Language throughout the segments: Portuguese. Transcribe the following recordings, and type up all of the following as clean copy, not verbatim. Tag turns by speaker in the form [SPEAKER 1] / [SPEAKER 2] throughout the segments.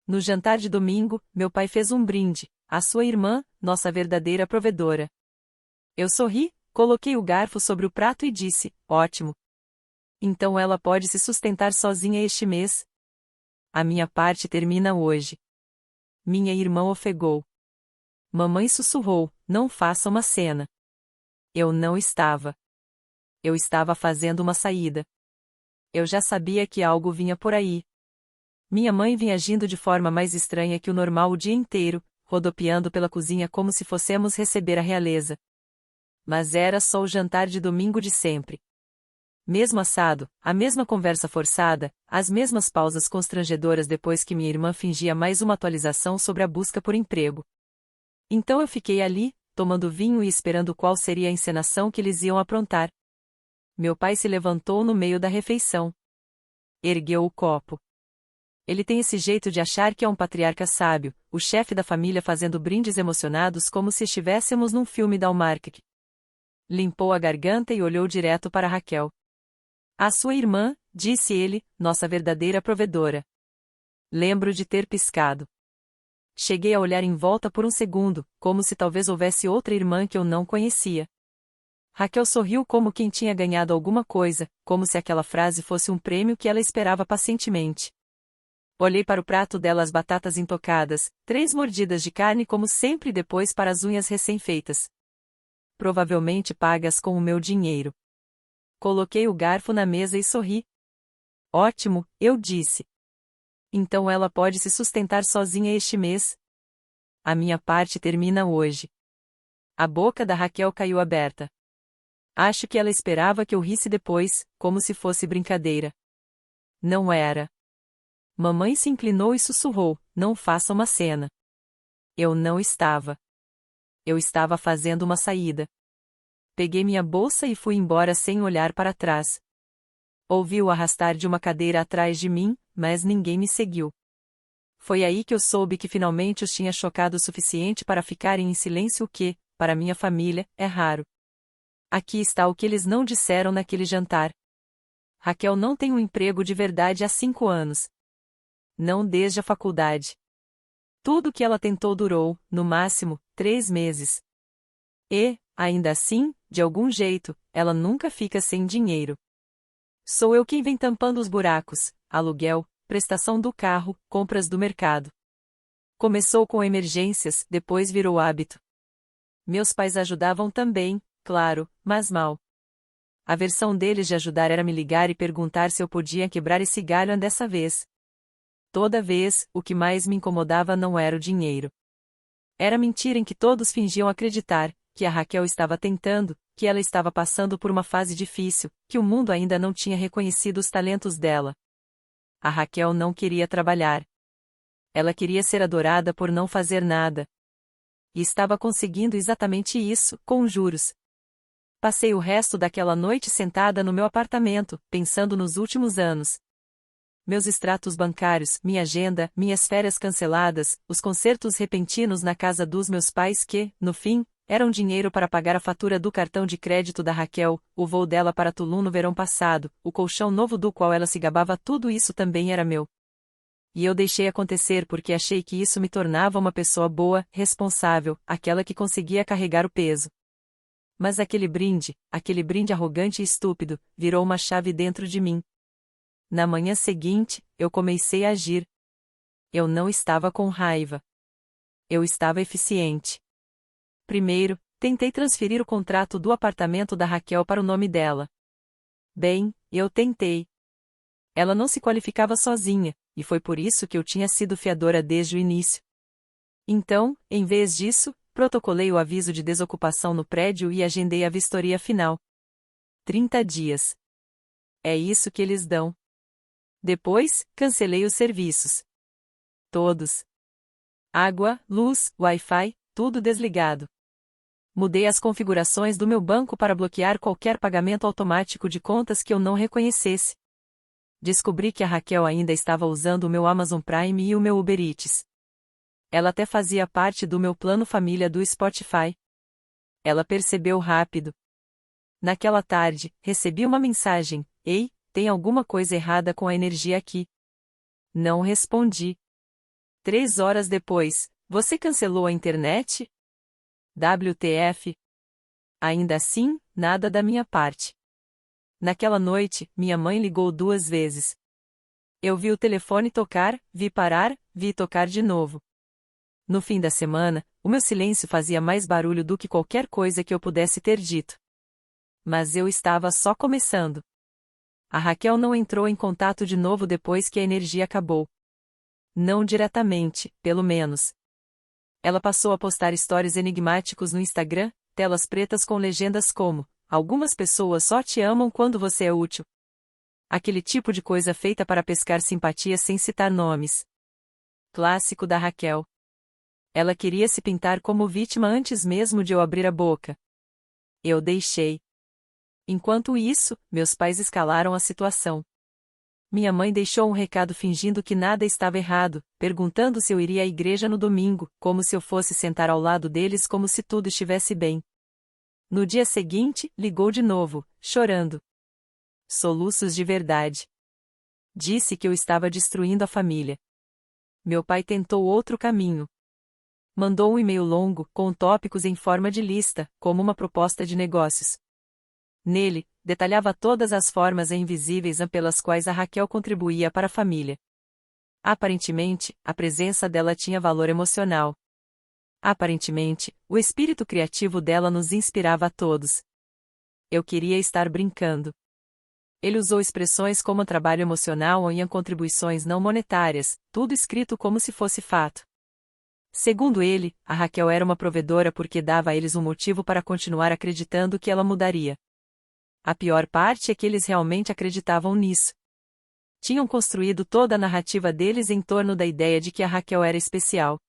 [SPEAKER 1] No jantar de domingo, meu pai fez um brinde, à sua irmã, nossa verdadeira provedora. Eu sorri, coloquei o garfo sobre o prato e disse: ótimo. Então ela pode se sustentar sozinha este mês? A minha parte termina hoje. Minha irmã ofegou. Mamãe sussurrou: não faça uma cena. Eu não estava. Eu estava fazendo uma saída. Eu já sabia que algo vinha por aí. Minha mãe vinha agindo de forma mais estranha que o normal o dia inteiro, rodopiando pela cozinha como se fossemos receber a realeza. Mas era só o jantar de domingo de sempre. Mesmo assado, a mesma conversa forçada, as mesmas pausas constrangedoras depois que minha irmã fingia mais uma atualização sobre a busca por emprego. Então eu fiquei ali, tomando vinho e esperando qual seria a encenação que eles iam aprontar. Meu pai se levantou no meio da refeição. Ergueu o copo. Ele tem esse jeito de achar que é um patriarca sábio, o chefe da família fazendo brindes emocionados como se estivéssemos num filme da Hallmark. Limpou a garganta e olhou direto para Raquel. A sua irmã, disse ele, nossa verdadeira provedora. Lembro de ter piscado. Cheguei a olhar em volta por um segundo, como se talvez houvesse outra irmã que eu não conhecia. Raquel sorriu como quem tinha ganhado alguma coisa, como se aquela frase fosse um prêmio que ela esperava pacientemente. Olhei para o prato dela, as batatas intocadas, 3 mordidas de carne como sempre, e depois para as unhas recém-feitas. Provavelmente pagas com o meu dinheiro. Coloquei o garfo na mesa e sorri. Ótimo, eu disse. Então ela pode se sustentar sozinha este mês? A minha parte termina hoje. A boca da Raquel caiu aberta. Acho que ela esperava que eu risse depois, como se fosse brincadeira. Não era. Mamãe se inclinou e sussurrou: não faça uma cena. Eu não estava. Eu estava fazendo uma saída. Peguei minha bolsa e fui embora sem olhar para trás. Ouvi o arrastar de uma cadeira atrás de mim, mas ninguém me seguiu. Foi aí que eu soube que finalmente os tinha chocado o suficiente para ficarem em silêncio, o que, para minha família, é raro. Aqui está o que eles não disseram naquele jantar. Raquel não tem um emprego de verdade há 5 anos. Não desde a faculdade. Tudo que ela tentou durou, no máximo, 3 meses. E, ainda assim, de algum jeito, ela nunca fica sem dinheiro. Sou eu quem vem tampando os buracos: aluguel, prestação do carro, compras do mercado. Começou com emergências, depois virou hábito. Meus pais ajudavam também, claro, mas mal. A versão deles de ajudar era me ligar e perguntar se eu podia quebrar esse galho dessa vez. Toda vez, o que mais me incomodava não era o dinheiro. Era a mentira em que todos fingiam acreditar, que a Raquel estava tentando, que ela estava passando por uma fase difícil, que o mundo ainda não tinha reconhecido os talentos dela. A Raquel não queria trabalhar. Ela queria ser adorada por não fazer nada. E estava conseguindo exatamente isso, com juros. Passei o resto daquela noite sentada no meu apartamento, pensando nos últimos anos. Meus extratos bancários, minha agenda, minhas férias canceladas, os concertos repentinos na casa dos meus pais que, no fim, eram dinheiro para pagar a fatura do cartão de crédito da Raquel, o voo dela para Tulum no verão passado, o colchão novo do qual ela se gabava, tudo isso também era meu. E eu deixei acontecer porque achei que isso me tornava uma pessoa boa, responsável, aquela que conseguia carregar o peso. Mas aquele brinde arrogante e estúpido, virou uma chave dentro de mim. Na manhã seguinte, eu comecei a agir. Eu não estava com raiva. Eu estava eficiente. Primeiro, tentei transferir o contrato do apartamento da Raquel para o nome dela. Bem, eu tentei. Ela não se qualificava sozinha, e foi por isso que eu tinha sido fiadora desde o início. Então, em vez disso, protocolei o aviso de desocupação no prédio e agendei a vistoria final. 30 dias. É isso que eles dão. Depois, cancelei os serviços. Todos. Água, luz, Wi-Fi, tudo desligado. Mudei as configurações do meu banco para bloquear qualquer pagamento automático de contas que eu não reconhecesse. Descobri que a Raquel ainda estava usando o meu Amazon Prime e o meu Uber Eats. Ela até fazia parte do meu plano família do Spotify. Ela percebeu rápido. Naquela tarde, recebi uma mensagem: ei, tem alguma coisa errada com a energia aqui. Não respondi. 3 horas depois, você cancelou a internet? WTF? Ainda assim, nada da minha parte. Naquela noite, minha mãe ligou 2 vezes. Eu vi o telefone tocar, vi parar, vi tocar de novo. No fim da semana, o meu silêncio fazia mais barulho do que qualquer coisa que eu pudesse ter dito. Mas eu estava só começando. A Raquel não entrou em contato de novo depois que a energia acabou. Não diretamente, pelo menos. Ela passou a postar stories enigmáticos no Instagram, telas pretas com legendas como: "Algumas pessoas só te amam quando você é útil." Aquele tipo de coisa feita para pescar simpatia sem citar nomes. Clássico da Raquel. Ela queria se pintar como vítima antes mesmo de eu abrir a boca. Eu deixei. Enquanto isso, meus pais escalaram a situação. Minha mãe deixou um recado fingindo que nada estava errado, perguntando se eu iria à igreja no domingo, como se eu fosse sentar ao lado deles como se tudo estivesse bem. No dia seguinte, ligou de novo, chorando. Soluços de verdade. Disse que eu estava destruindo a família. Meu pai tentou outro caminho. Mandou um e-mail longo, com tópicos em forma de lista, como uma proposta de negócios. Nele, detalhava todas as formas invisíveis pelas quais a Raquel contribuía para a família. Aparentemente, a presença dela tinha valor emocional. Aparentemente, o espírito criativo dela nos inspirava a todos. Eu queria estar brincando. Ele usou expressões como trabalho emocional e contribuições não monetárias, tudo escrito como se fosse fato. Segundo ele, a Raquel era uma provedora porque dava a eles um motivo para continuar acreditando que ela mudaria. A pior parte é que eles realmente acreditavam nisso. Tinham construído toda a narrativa deles em torno da ideia de que a Raquel era especial.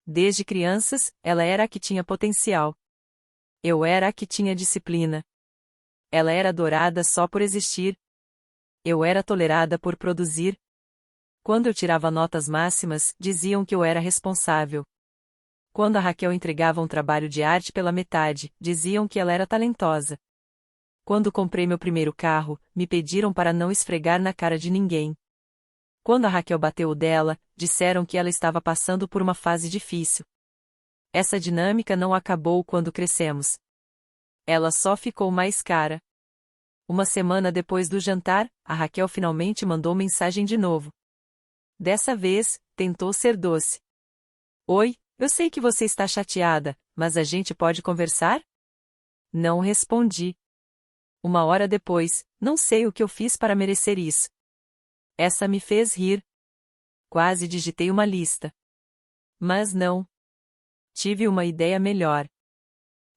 [SPEAKER 1] Desde crianças, ela era a que tinha potencial. Eu era a que tinha disciplina. Ela era adorada só por existir. Eu era tolerada por produzir. Quando eu tirava notas máximas, diziam que eu era responsável. Quando a Raquel entregava um trabalho de arte pela metade, diziam que ela era talentosa. Quando comprei meu primeiro carro, me pediram para não esfregar na cara de ninguém. Quando a Raquel bateu o dela, disseram que ela estava passando por uma fase difícil. Essa dinâmica não acabou quando crescemos. Ela só ficou mais cara. Uma semana depois do jantar, a Raquel finalmente mandou mensagem de novo. Dessa vez, tentou ser doce. "Oi, eu sei que você está chateada, mas a gente pode conversar?" Não respondi. 1 hora depois, não sei o que eu fiz para merecer isso. Essa me fez rir. Quase digitei uma lista. Mas não. Tive uma ideia melhor.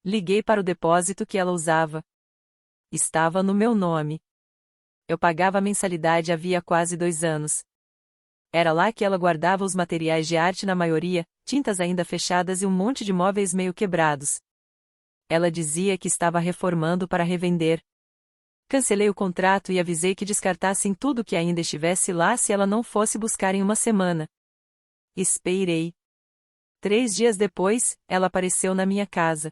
[SPEAKER 1] Liguei para o depósito que ela usava. Estava no meu nome. Eu pagava a mensalidade havia quase 2 anos. Era lá que ela guardava os materiais de arte na maioria, tintas ainda fechadas e um monte de móveis meio quebrados. Ela dizia que estava reformando para revender. Cancelei o contrato e avisei que descartassem tudo que ainda estivesse lá se ela não fosse buscar em uma semana. Esperei. 3 dias depois, ela apareceu na minha casa.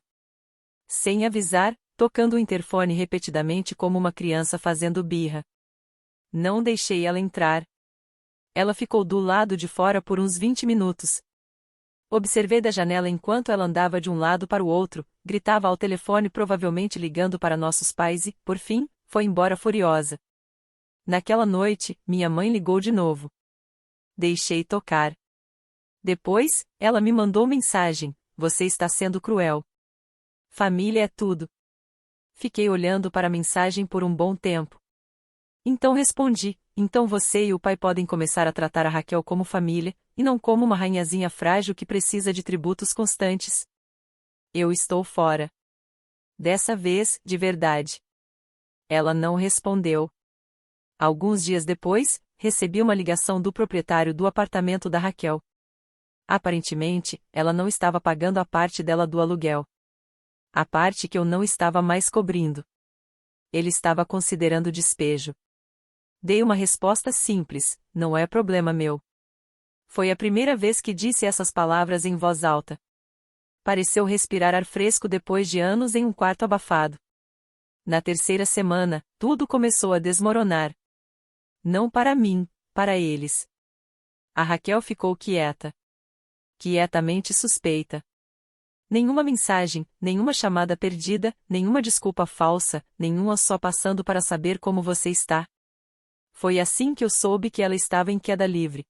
[SPEAKER 1] Sem avisar, tocando o interfone repetidamente como uma criança fazendo birra. Não deixei ela entrar. Ela ficou do lado de fora por uns 20 minutos. Observei da janela enquanto ela andava de um lado para o outro, gritava ao telefone provavelmente ligando para nossos pais e, por fim, foi embora furiosa. Naquela noite, minha mãe ligou de novo. Deixei tocar. Depois, ela me mandou mensagem: "Você está sendo cruel. Família é tudo." Fiquei olhando para a mensagem por um bom tempo. Então respondi: "Então você e o pai podem começar a tratar a Raquel como família, e não como uma rainhazinha frágil que precisa de tributos constantes. Eu estou fora." Dessa vez, de verdade. Ela não respondeu. Alguns dias depois, recebi uma ligação do proprietário do apartamento da Raquel. Aparentemente, ela não estava pagando a parte dela do aluguel. A parte que eu não estava mais cobrindo. Ele estava considerando despejo. Dei uma resposta simples: "Não é problema meu." Foi a primeira vez que disse essas palavras em voz alta. Pareceu respirar ar fresco depois de anos em um quarto abafado. Na terceira semana, tudo começou a desmoronar. Não para mim, para eles. A Raquel ficou quieta. Quietamente suspeita. Nenhuma mensagem, nenhuma chamada perdida, nenhuma desculpa falsa, nenhuma só passando para saber como você está. Foi assim que eu soube que ela estava em queda livre.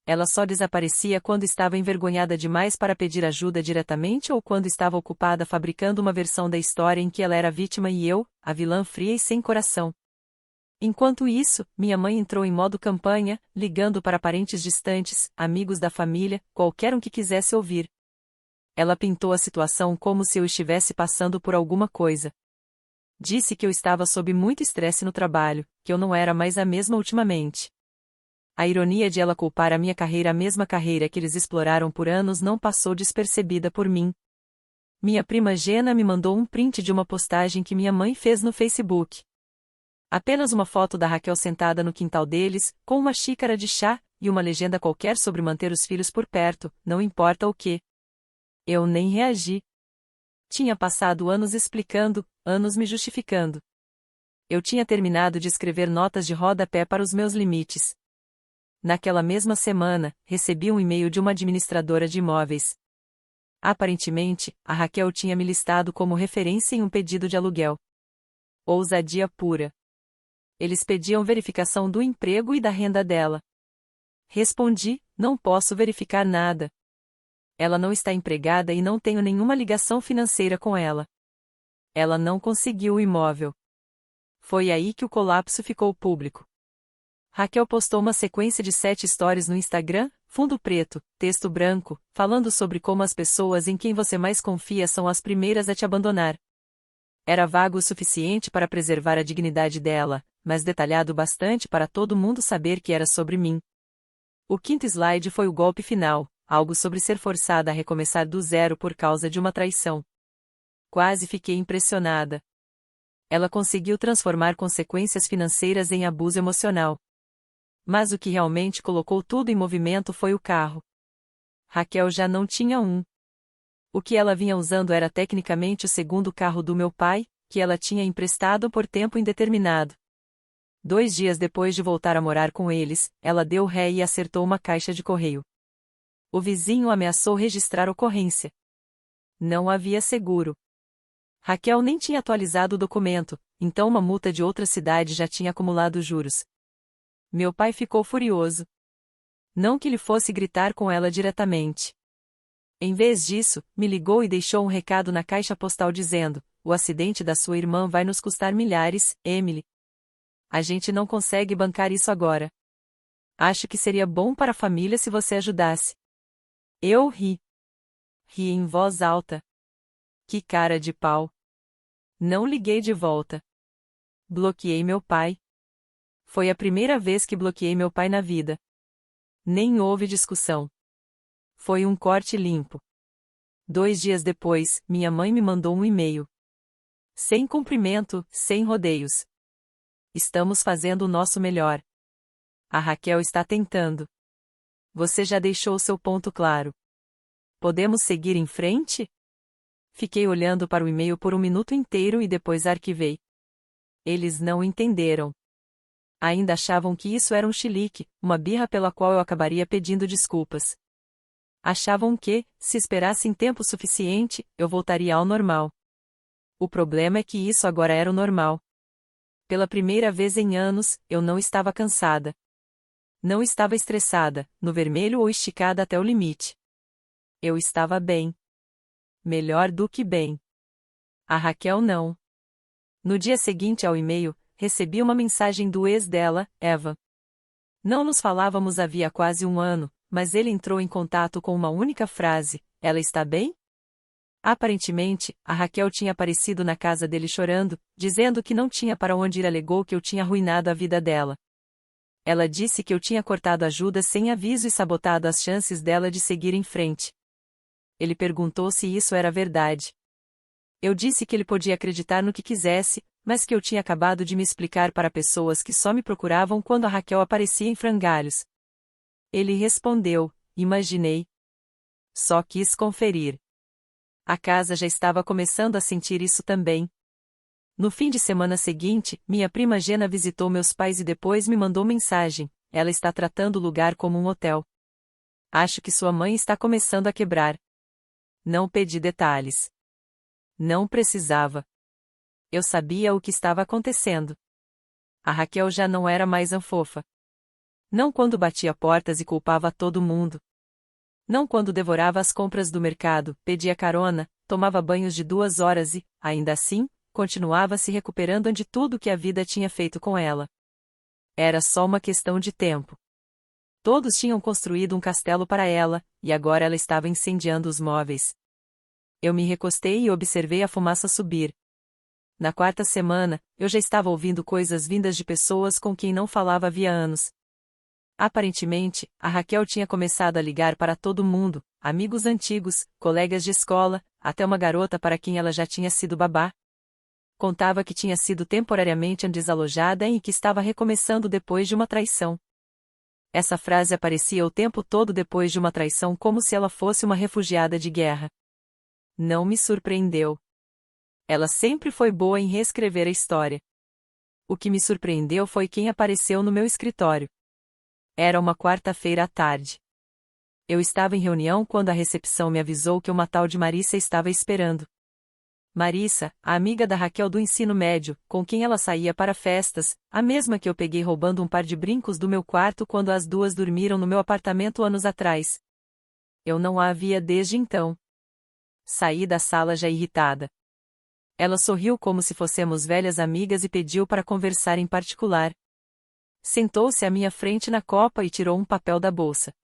[SPEAKER 1] Ela só desaparecia quando estava envergonhada demais para pedir ajuda diretamente ou quando estava ocupada fabricando uma versão da história em que ela era vítima e eu, a vilã fria e sem coração. Enquanto isso, minha mãe entrou em modo campanha, ligando para parentes distantes, amigos da família, qualquer um que quisesse ouvir. Ela pintou a situação como se eu estivesse passando por alguma coisa. Disse que eu estava sob muito estresse no trabalho, que eu não era mais a mesma ultimamente. A ironia de ela culpar a minha carreira, a mesma carreira que eles exploraram por anos, não passou despercebida por mim. Minha prima Gena me mandou um print de uma postagem que minha mãe fez no Facebook. Apenas uma foto da Raquel sentada no quintal deles, com uma xícara de chá, e uma legenda qualquer sobre manter os filhos por perto, não importa o que. Eu nem reagi. Tinha passado anos explicando, anos me justificando. Eu tinha terminado de escrever notas de rodapé para os meus limites. Naquela mesma semana, recebi um e-mail de uma administradora de imóveis. Aparentemente, a Raquel tinha me listado como referência em um pedido de aluguel. Ousadia pura. Eles pediam verificação do emprego e da renda dela. Respondi: não posso verificar nada. Ela não está empregada e não tenho nenhuma ligação financeira com ela. Ela não conseguiu o imóvel. Foi aí que o colapso ficou público. Raquel postou uma sequência de 7 stories no Instagram, fundo preto, texto branco, falando sobre como as pessoas em quem você mais confia são as primeiras a te abandonar. Era vago o suficiente para preservar a dignidade dela, mas detalhado bastante para todo mundo saber que era sobre mim. O quinto slide foi o golpe final, algo sobre ser forçada a recomeçar do zero por causa de uma traição. Quase fiquei impressionada. Ela conseguiu transformar consequências financeiras em abuso emocional. Mas o que realmente colocou tudo em movimento foi o carro. Raquel já não tinha um. O que ela vinha usando era tecnicamente o segundo carro do meu pai, que ela tinha emprestado por tempo indeterminado. 2 dias depois de voltar a morar com eles, ela deu ré e acertou uma caixa de correio. O vizinho ameaçou registrar ocorrência. Não havia seguro. Raquel nem tinha atualizado o documento, então uma multa de outra cidade já tinha acumulado juros. Meu pai ficou furioso. Não que ele fosse gritar com ela diretamente. Em vez disso, me ligou e deixou um recado na caixa postal dizendo: o acidente da sua irmã vai nos custar milhares, Emily. A gente não consegue bancar isso agora. Acho que seria bom para a família se você ajudasse. Eu ri. Ri em voz alta. Que cara de pau. Não liguei de volta. Bloqueei meu pai. Foi a primeira vez que bloqueei meu pai na vida. Nem houve discussão. Foi um corte limpo. 2 dias depois, minha mãe me mandou um e-mail. Sem cumprimento, sem rodeios. Estamos fazendo o nosso melhor. A Raquel está tentando. Você já deixou seu ponto claro. Podemos seguir em frente? Fiquei olhando para o e-mail por 1 minuto inteiro e depois arquivei. Eles não entenderam. Ainda achavam que isso era um chilique, uma birra pela qual eu acabaria pedindo desculpas. Achavam que, se esperassem tempo suficiente, eu voltaria ao normal. O problema é que isso agora era o normal. Pela primeira vez em anos, eu não estava cansada. Não estava estressada, no vermelho ou esticada até o limite. Eu estava bem. Melhor do que bem. A Raquel não. No dia seguinte ao e-mail, recebi uma mensagem do ex dela, Eva. Não nos falávamos havia quase 1 ano, mas ele entrou em contato com uma única frase: ela está bem? Aparentemente, a Raquel tinha aparecido na casa dele chorando, dizendo que não tinha para onde ir. Alegou que eu tinha arruinado a vida dela. Ela disse que eu tinha cortado ajuda sem aviso e sabotado as chances dela de seguir em frente. Ele perguntou se isso era verdade. Eu disse que ele podia acreditar no que quisesse, mas que eu tinha acabado de me explicar para pessoas que só me procuravam quando a Raquel aparecia em frangalhos. Ele respondeu: imaginei. Só quis conferir. A casa já estava começando a sentir isso também. No fim de semana seguinte, minha prima Gena visitou meus pais e depois me mandou mensagem: ela está tratando o lugar como um hotel. Acho que sua mãe está começando a quebrar. Não pedi detalhes. Não precisava. Eu sabia o que estava acontecendo. A Raquel já não era mais anfofa. Não quando batia portas e culpava todo mundo. Não quando devorava as compras do mercado, pedia carona, tomava banhos de 2 horas e, ainda assim, continuava se recuperando de tudo que a vida tinha feito com ela. Era só uma questão de tempo. Todos tinham construído um castelo para ela, e agora ela estava incendiando os móveis. Eu me recostei e observei a fumaça subir. Na 4ª semana, eu já estava ouvindo coisas vindas de pessoas com quem não falava havia anos. Aparentemente, a Raquel tinha começado a ligar para todo mundo, amigos antigos, colegas de escola, até uma garota para quem ela já tinha sido babá. Contava que tinha sido temporariamente desalojada e que estava recomeçando depois de uma traição. Essa frase aparecia o tempo todo depois de uma traição como se ela fosse uma refugiada de guerra. Não me surpreendeu. Ela sempre foi boa em reescrever a história. O que me surpreendeu foi quem apareceu no meu escritório. Era uma 4ª-feira à tarde. Eu estava em reunião quando a recepção me avisou que uma tal de Marissa estava esperando. Marissa, a amiga da Raquel do ensino médio, com quem ela saía para festas, a mesma que eu peguei roubando um par de brincos do meu quarto quando as duas dormiram no meu apartamento anos atrás. Eu não a havia desde então. Saí da sala já irritada. Ela sorriu como se fôssemos velhas amigas e pediu para conversar em particular. Sentou-se à minha frente na copa e tirou um papel da bolsa.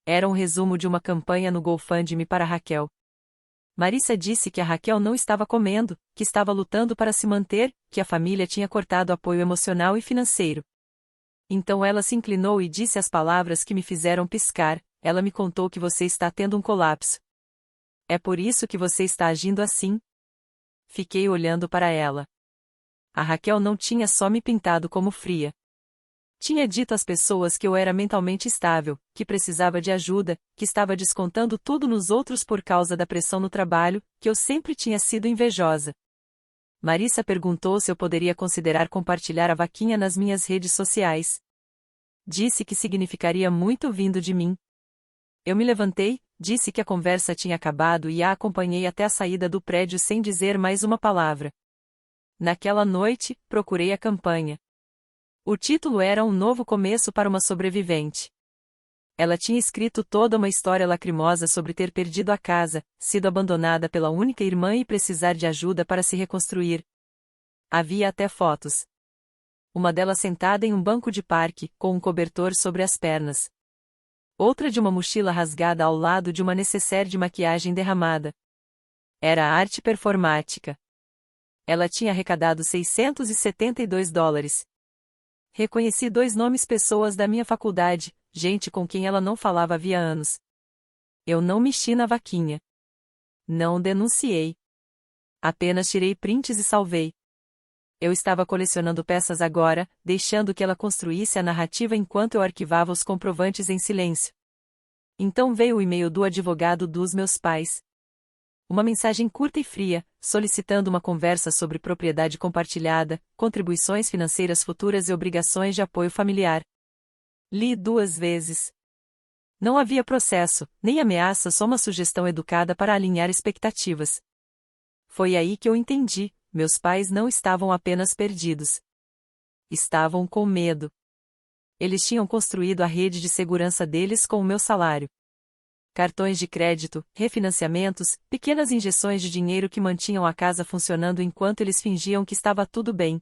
[SPEAKER 1] Era um resumo de uma campanha no GoFundMe para Raquel. Marissa disse que a Raquel não estava comendo, que estava lutando para se manter, que a família tinha cortado apoio emocional e financeiro. Então ela se inclinou e disse as palavras que me fizeram piscar: ela me contou que você está tendo um colapso. É por isso que você está agindo assim? Fiquei olhando para ela. A Raquel não tinha só me pintado como fria. Tinha dito às pessoas que eu era mentalmente estável, que precisava de ajuda, que estava descontando tudo nos outros por causa da pressão no trabalho, que eu sempre tinha sido invejosa. Marissa perguntou se eu poderia considerar compartilhar a vaquinha nas minhas redes sociais. Disse que significaria muito vindo de mim. Eu me levantei, disse que a conversa tinha acabado e a acompanhei até a saída do prédio sem dizer mais uma palavra. Naquela noite, procurei a campanha. O título era Um Novo Começo para uma Sobrevivente. Ela tinha escrito toda uma história lacrimosa sobre ter perdido a casa, sido abandonada pela única irmã e precisar de ajuda para se reconstruir. Havia até fotos. Uma delas sentada em um banco de parque, com um cobertor sobre as pernas. Outra de uma mochila rasgada ao lado de uma nécessaire de maquiagem derramada. Era arte performática. Ela tinha arrecadado $672. Reconheci 2 nomes, pessoas da minha faculdade, gente com quem ela não falava havia anos. Eu não mexi na vaquinha. Não denunciei. Apenas tirei prints e salvei. Eu estava colecionando peças agora, deixando que ela construísse a narrativa enquanto eu arquivava os comprovantes em silêncio. Então veio o e-mail do advogado dos meus pais. Uma mensagem curta e fria, solicitando uma conversa sobre propriedade compartilhada, contribuições financeiras futuras e obrigações de apoio familiar. Li 2 vezes. Não havia processo, nem ameaça, só uma sugestão educada para alinhar expectativas. Foi aí que eu entendi: meus pais não estavam apenas perdidos. Estavam com medo. Eles tinham construído a rede de segurança deles com o meu salário. Cartões de crédito, refinanciamentos, pequenas injeções de dinheiro que mantinham a casa funcionando enquanto eles fingiam que estava tudo bem.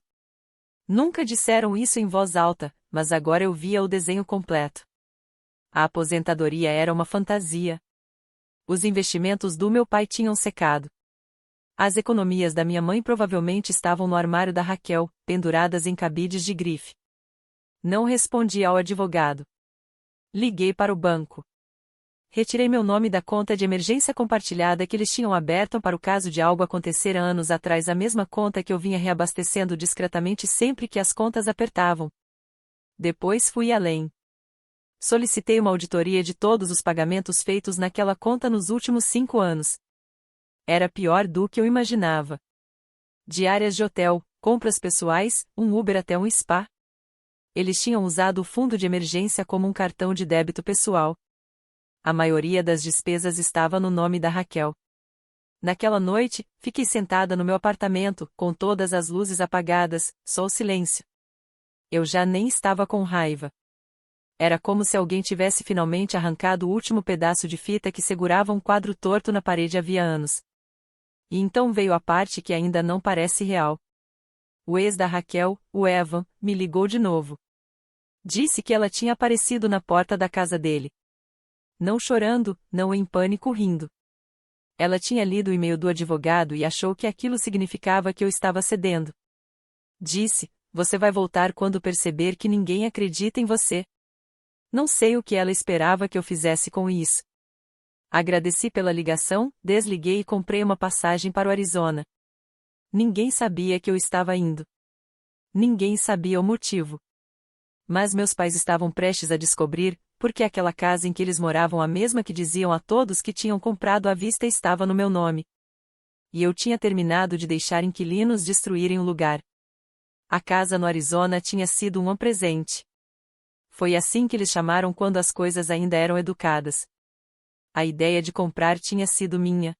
[SPEAKER 1] Nunca disseram isso em voz alta, mas agora eu via o desenho completo. A aposentadoria era uma fantasia. Os investimentos do meu pai tinham secado. As economias da minha mãe provavelmente estavam no armário da Raquel, penduradas em cabides de grife. Não respondi ao advogado. Liguei para o banco. Retirei meu nome da conta de emergência compartilhada que eles tinham aberto para o caso de algo acontecer há anos atrás, a mesma conta que eu vinha reabastecendo discretamente sempre que as contas apertavam. Depois fui além. Solicitei uma auditoria de todos os pagamentos feitos naquela conta nos últimos 5 anos. Era pior do que eu imaginava. Diárias de hotel, compras pessoais, um Uber até um spa. Eles tinham usado o fundo de emergência como um cartão de débito pessoal. A maioria das despesas estava no nome da Raquel. Naquela noite, fiquei sentada no meu apartamento, com todas as luzes apagadas, só o silêncio. Eu já nem estava com raiva. Era como se alguém tivesse finalmente arrancado o último pedaço de fita que segurava um quadro torto na parede havia anos. E então veio a parte que ainda não parece real. O ex da Raquel, o Evan, me ligou de novo. Disse que ela tinha aparecido na porta da casa dele. Não chorando, não em pânico, rindo. Ela tinha lido o e-mail do advogado e achou que aquilo significava que eu estava cedendo. Disse: "Você vai voltar quando perceber que ninguém acredita em você." Não sei o que ela esperava que eu fizesse com isso. Agradeci pela ligação, desliguei e comprei uma passagem para o Arizona. Ninguém sabia que eu estava indo. Ninguém sabia o motivo. Mas meus pais estavam prestes a descobrir, porque aquela casa em que eles moravam, a mesma que diziam a todos que tinham comprado à vista, estava no meu nome. E eu tinha terminado de deixar inquilinos destruírem o lugar. A casa no Arizona tinha sido um presente. Foi assim que eles chamaram quando as coisas ainda eram educadas. A ideia de comprar tinha sido minha.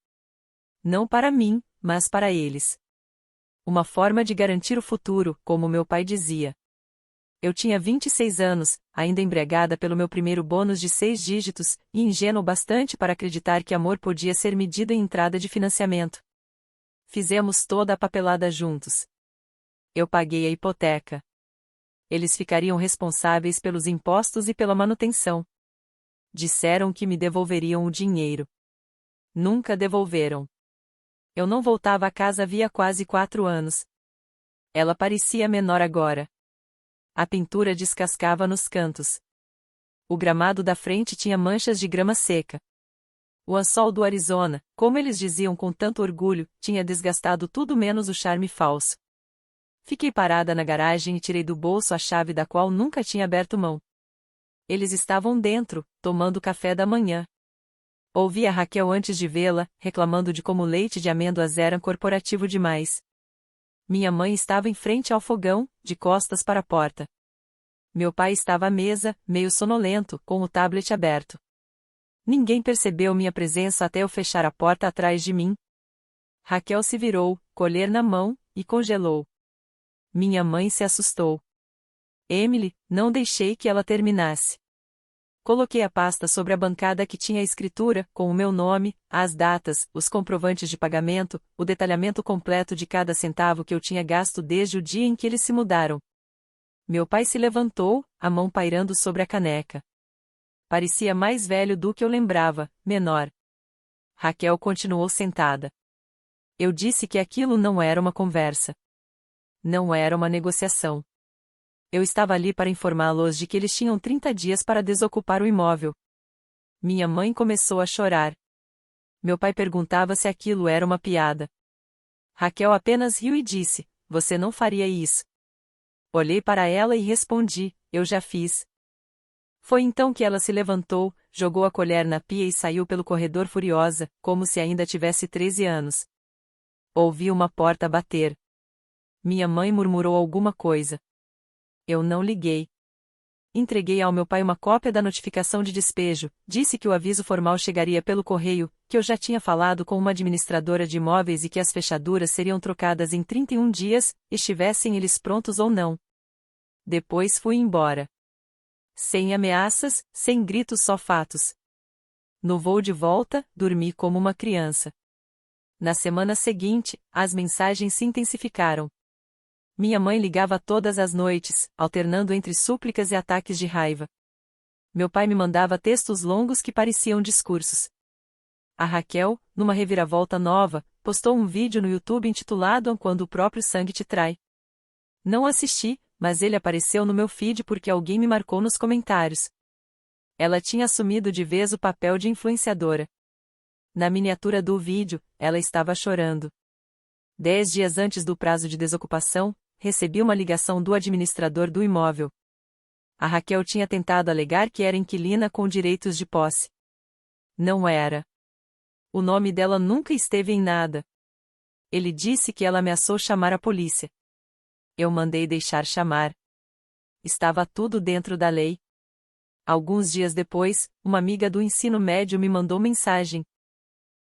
[SPEAKER 1] Não para mim, mas para eles. Uma forma de garantir o futuro, como meu pai dizia. Eu tinha 26 anos, ainda embriagada pelo meu primeiro bônus de 6 dígitos, e ingênuo bastante para acreditar que amor podia ser medido em entrada de financiamento. Fizemos toda a papelada juntos. Eu paguei a hipoteca. Eles ficariam responsáveis pelos impostos e pela manutenção. Disseram que me devolveriam o dinheiro. Nunca devolveram. Eu não voltava à casa havia quase 4 anos. Ela parecia menor agora. A pintura descascava nos cantos. O gramado da frente tinha manchas de grama seca. O ançol do Arizona, como eles diziam com tanto orgulho, tinha desgastado tudo menos o charme falso. Fiquei parada na garagem e tirei do bolso a chave da qual nunca tinha aberto mão. Eles estavam dentro, tomando café da manhã. Ouvi a Raquel antes de vê-la, reclamando de como o leite de amêndoas era corporativo demais. Minha mãe estava em frente ao fogão, de costas para a porta. Meu pai estava à mesa, meio sonolento, com o tablet aberto. Ninguém percebeu minha presença até eu fechar a porta atrás de mim. Raquel se virou, colher na mão, e congelou. Minha mãe se assustou. Emily, não deixei que ela terminasse. Coloquei a pasta sobre a bancada que tinha a escritura, com o meu nome, as datas, os comprovantes de pagamento, o detalhamento completo de cada centavo que eu tinha gasto desde o dia em que eles se mudaram. Meu pai se levantou, a mão pairando sobre a caneca. Parecia mais velho do que eu lembrava, menor. Raquel continuou sentada. Eu disse que aquilo não era uma conversa. Não era uma negociação. Eu estava ali para informá-los de que eles tinham 30 dias para desocupar o imóvel. Minha mãe começou a chorar. Meu pai perguntava se aquilo era uma piada. Raquel apenas riu e disse: "Você não faria isso." Olhei para ela e respondi: "Eu já fiz." Foi então que ela se levantou, jogou a colher na pia e saiu pelo corredor furiosa, como se ainda tivesse 13 anos. Ouvi uma porta bater. Minha mãe murmurou alguma coisa. Eu não liguei. Entreguei ao meu pai uma cópia da notificação de despejo, disse que o aviso formal chegaria pelo correio, que eu já tinha falado com uma administradora de imóveis e que as fechaduras seriam trocadas em 31 dias, estivessem eles prontos ou não. Depois fui embora. Sem ameaças, sem gritos, só fatos. No voo de volta, dormi como uma criança. Na semana seguinte, as mensagens se intensificaram. Minha mãe ligava todas as noites, alternando entre súplicas e ataques de raiva. Meu pai me mandava textos longos que pareciam discursos. A Raquel, numa reviravolta nova, postou um vídeo no YouTube intitulado "Quando o próprio sangue te trai." Não assisti, mas ele apareceu no meu feed porque alguém me marcou nos comentários. Ela tinha assumido de vez o papel de influenciadora. Na miniatura do vídeo, ela estava chorando. 10 dias antes do prazo de desocupação, recebi uma ligação do administrador do imóvel. A Raquel tinha tentado alegar que era inquilina com direitos de posse. Não era. O nome dela nunca esteve em nada. Ele disse que ela ameaçou chamar a polícia. Eu mandei deixar chamar. estava tudo dentro da lei. Alguns dias depois, uma amiga do ensino médio me mandou mensagem.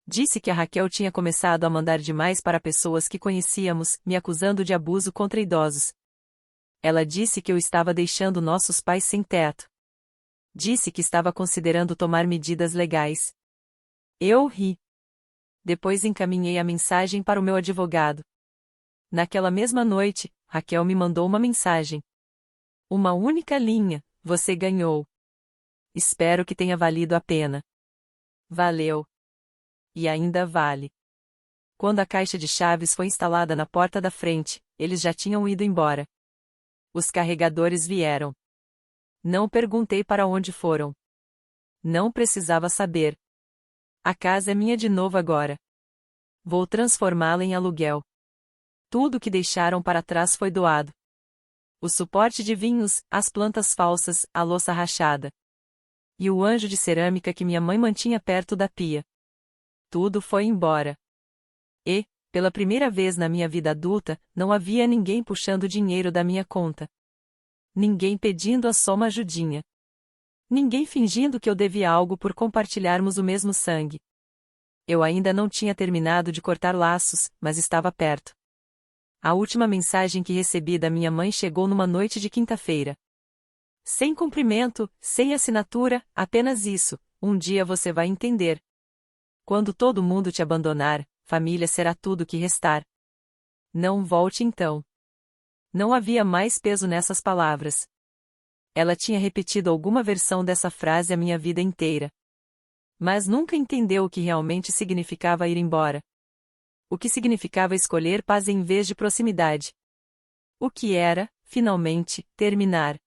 [SPEAKER 1] Disse que a Raquel tinha começado a mandar demais para pessoas que conhecíamos, me acusando de abuso contra idosos. Ela disse que eu estava deixando nossos pais sem teto. Disse que estava considerando tomar medidas legais. Eu ri. Depois encaminhei a mensagem para o meu advogado. Naquela mesma noite, Raquel me mandou uma mensagem. Uma única linha: você ganhou. Espero que tenha valido a pena. Valeu. E ainda vale. Quando a caixa de chaves foi instalada na porta da frente, eles já tinham ido embora. Os carregadores vieram. Não perguntei para onde foram. Não precisava saber. A casa é minha de novo agora. Vou transformá-la em aluguel. Tudo que deixaram para trás foi doado. O suporte de vinhos, as plantas falsas, a louça rachada. E o anjo de cerâmica que minha mãe mantinha perto da pia. Tudo foi embora. E, pela primeira vez na minha vida adulta, não havia ninguém puxando dinheiro da minha conta. Ninguém pedindo a só uma ajudinha. Ninguém fingindo que eu devia algo por compartilharmos o mesmo sangue. Eu ainda não tinha terminado de cortar laços, mas estava perto. A última mensagem que recebi da minha mãe chegou numa noite de quinta-feira. Sem cumprimento, sem assinatura, apenas isso: um dia você vai entender. Quando todo mundo te abandonar, família será tudo que restar. Não volte então. Não havia mais peso nessas palavras. Ela tinha repetido alguma versão dessa frase a minha vida inteira. Mas nunca entendeu o que realmente significava ir embora. O que significava escolher paz em vez de proximidade. O que era, finalmente, terminar.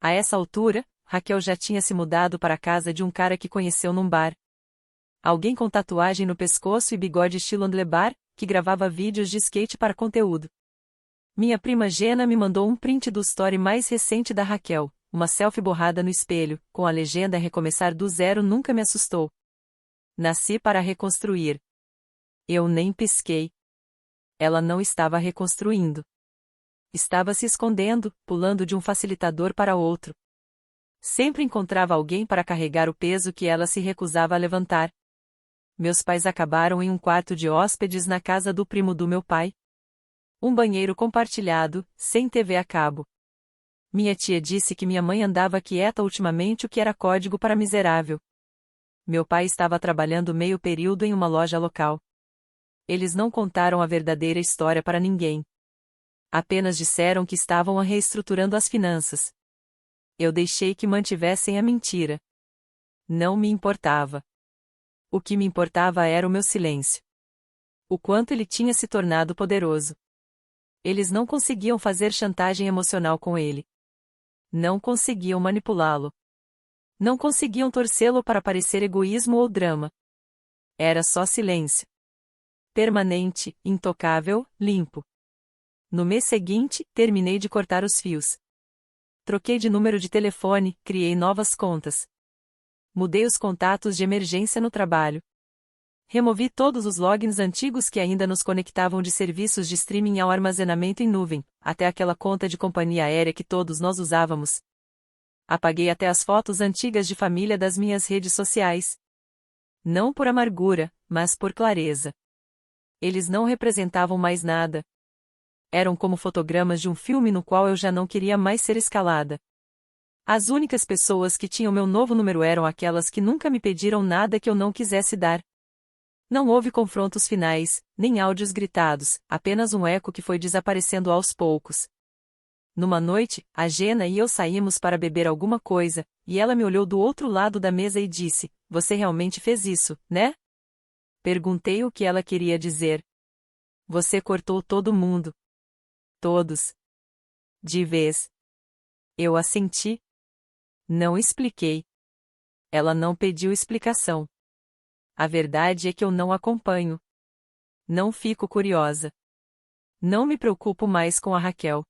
[SPEAKER 1] A essa altura, Raquel já tinha se mudado para a casa de um cara que conheceu num bar. Alguém com tatuagem no pescoço e bigode estilo handlebar, que gravava vídeos de skate para conteúdo. Minha prima Gena me mandou um print do story mais recente da Raquel, uma selfie borrada no espelho, com a legenda "Recomeçar do zero nunca me assustou. Nasci para reconstruir." Eu nem pisquei. Ela não estava reconstruindo. Estava se escondendo, pulando de um facilitador para outro. Sempre encontrava alguém para carregar o peso que ela se recusava a levantar. Meus pais acabaram em um quarto de hóspedes na casa do primo do meu pai. Um banheiro compartilhado, sem TV a cabo. Minha tia disse que minha mãe andava quieta ultimamente, o que era código para miserável. Meu pai estava trabalhando meio período em uma loja local. Eles não contaram a verdadeira história para ninguém. Apenas disseram que estavam reestruturando as finanças. Eu deixei que mantivessem a mentira. Não me importava. O que me importava era o meu silêncio. O quanto ele tinha se tornado poderoso. Eles não conseguiam fazer chantagem emocional com ele. Não conseguiam manipulá-lo. Não conseguiam torcê-lo para parecer egoísmo ou drama. Era só silêncio. Permanente, intocável, limpo. No mês seguinte, terminei de cortar os fios. Troquei de número de telefone, criei novas contas. Mudei os contatos de emergência no trabalho. Removi todos os logins antigos que ainda nos conectavam de serviços de streaming ao armazenamento em nuvem, até aquela conta de companhia aérea que todos nós usávamos. Apaguei até as fotos antigas de família das minhas redes sociais. Não por amargura, mas por clareza. Eles não representavam mais nada. Eram como fotogramas de um filme no qual eu já não queria mais ser escalada. As únicas pessoas que tinham meu novo número eram aquelas que nunca me pediram nada que eu não quisesse dar. Não houve confrontos finais, nem áudios gritados, apenas um eco que foi desaparecendo aos poucos. Numa noite, a Gena e eu saímos para beber alguma coisa, e ela me olhou do outro lado da mesa e disse: "Você realmente fez isso, né?" Perguntei o que ela queria dizer. "Você cortou todo mundo." "Todos." "De vez." Eu assenti. Não expliquei. Ela não pediu explicação. A verdade é que eu não acompanho. Não fico curiosa. Não me preocupo mais com a Raquel.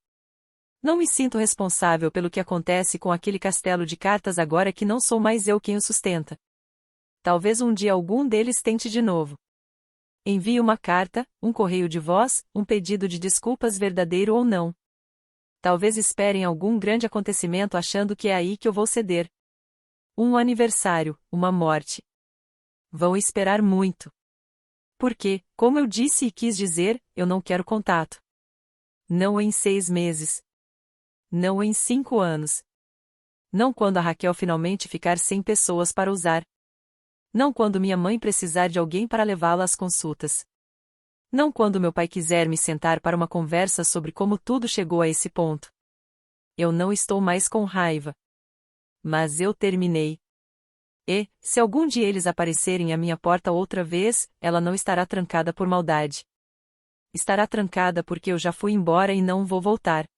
[SPEAKER 1] Não me sinto responsável pelo que acontece com aquele castelo de cartas agora que não sou mais eu quem o sustenta. Talvez um dia algum deles tente de novo. Envie uma carta, um correio de voz, um pedido de desculpas verdadeiro ou não. Talvez esperem algum grande acontecimento achando que é aí que eu vou ceder. Um aniversário, uma morte. Vão esperar muito. Porque, como eu disse e quis dizer, eu não quero contato. Não em 6 meses. Não em 5 anos. Não quando a Raquel finalmente ficar sem pessoas para usar. Não quando minha mãe precisar de alguém para levá-la às consultas. Não quando meu pai quiser me sentar para uma conversa sobre como tudo chegou a esse ponto. Eu não estou mais com raiva. Mas eu terminei. E, se algum dia eles aparecerem à minha porta outra vez, ela não estará trancada por maldade. Estará trancada porque eu já fui embora e não vou voltar.